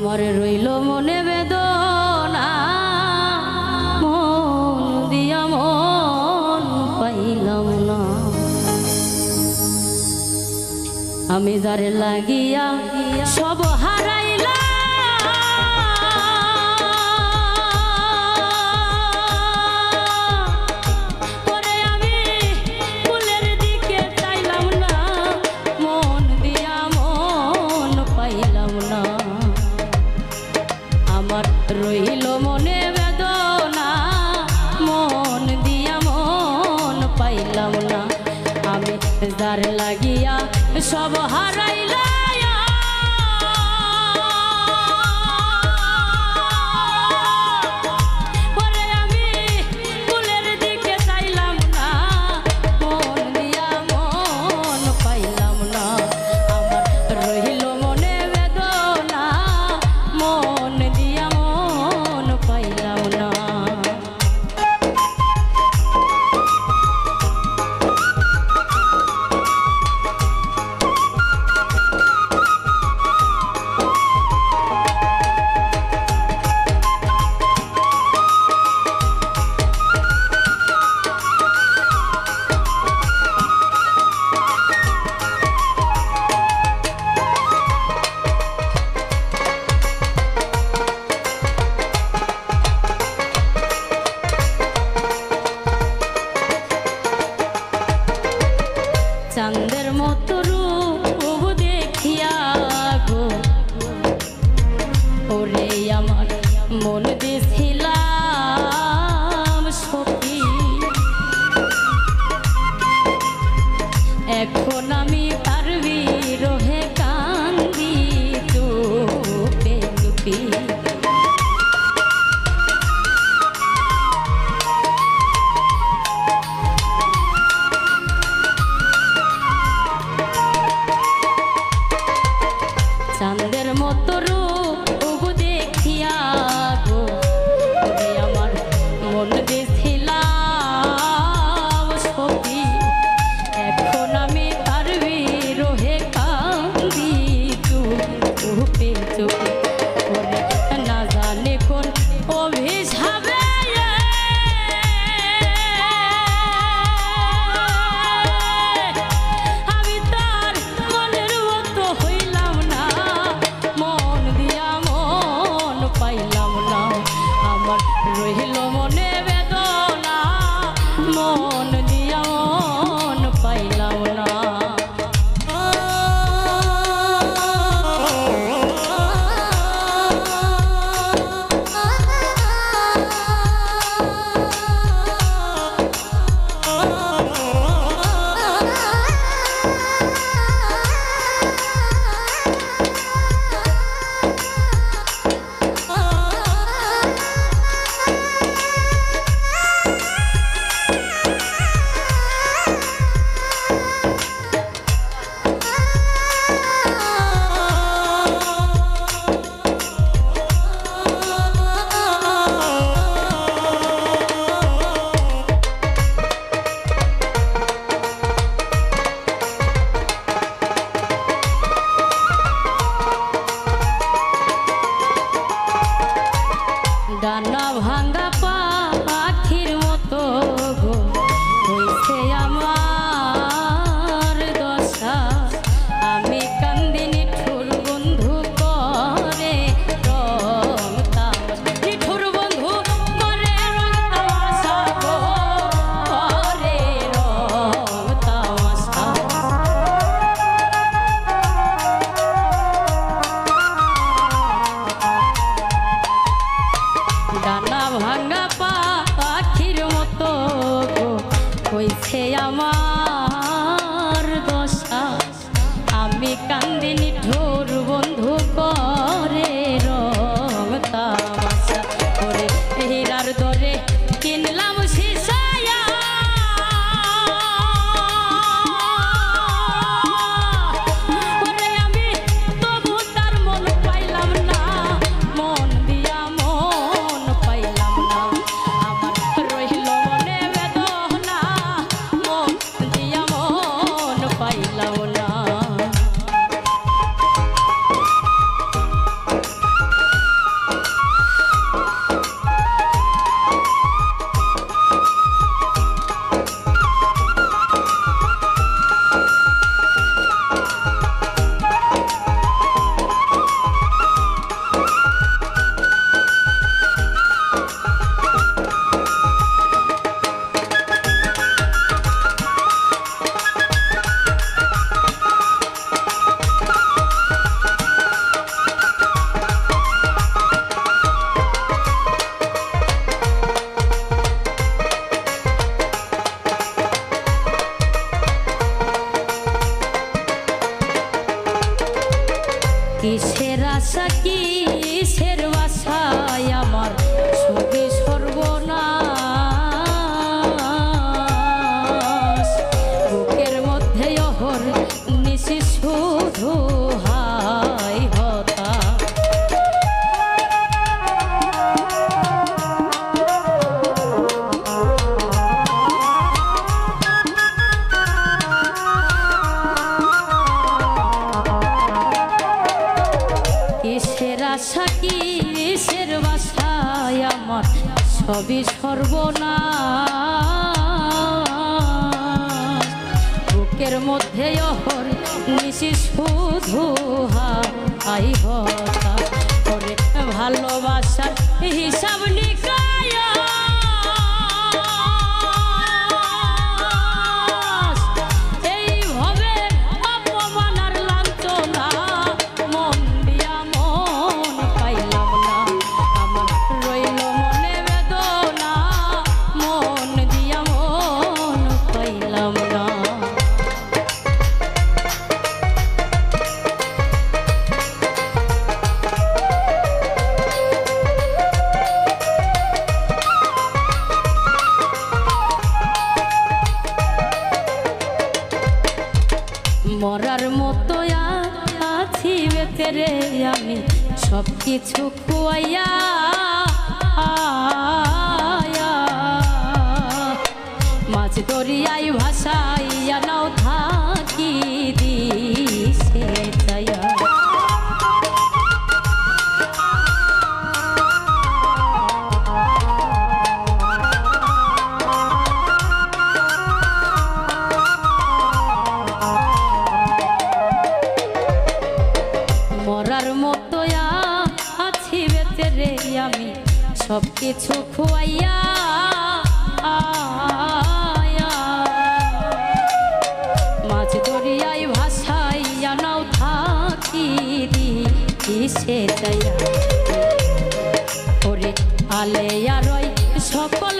আমার রইল মনে বেদনা মন দিয়া মন পাইলাম না আমি যারে লাগিয়া সব হারাইলাম রইল মনে বেদনা মন দিয়া মন পাইলাম না আমি যার লাগিয়া সব হারাইলাম চাঁদের মতো রূপ দেখিয়া গো ওরে আমার মন দিছিলাম সখী এখন আমি তার বিরহে কান্দি চুপে চুপি চাঁদের মতো রূপ দেখিয়া গো ওরে আমার মন দিছিলাম সখী এখন আমি তার বিরহে কান্দি চুপে চুপে ওরে না জানে কোন অভিশাপে আমি তার মনের মতো হইলাম না মন আশা কিসের বাসায় আমার সবে সর্বনাশ বুকের মধ্যে অহর নিশি শুধু হাই হতা কিসের আশা কিসের বাসায় আমার সবই সর্বনাশ বুকের মধ্যে অহর নিশি শুধু হাই হতা করে ভালোবাসার হিসাব নিকায় এইভাবে অপমান আর লাঞ্ছনা মন দিয়া মন পাইলাম না আমার রইল মনে বেদনা মন দিয়া মন পাইলাম না মরার মতো আছি বেতেরে আমি সব কিছু খুয়াইয়া মাছ দরিয়ায় ভাসাইয়া নাও থাকি দিশে যাইয়া মরার মতো আছি বেঁচে রে আমি সব কিছু খুয়াইয়া মাছ দরিয়ায় ভাসাইয়া নাও থাকি দিশে যাইয়া ওরে আলে আর সকল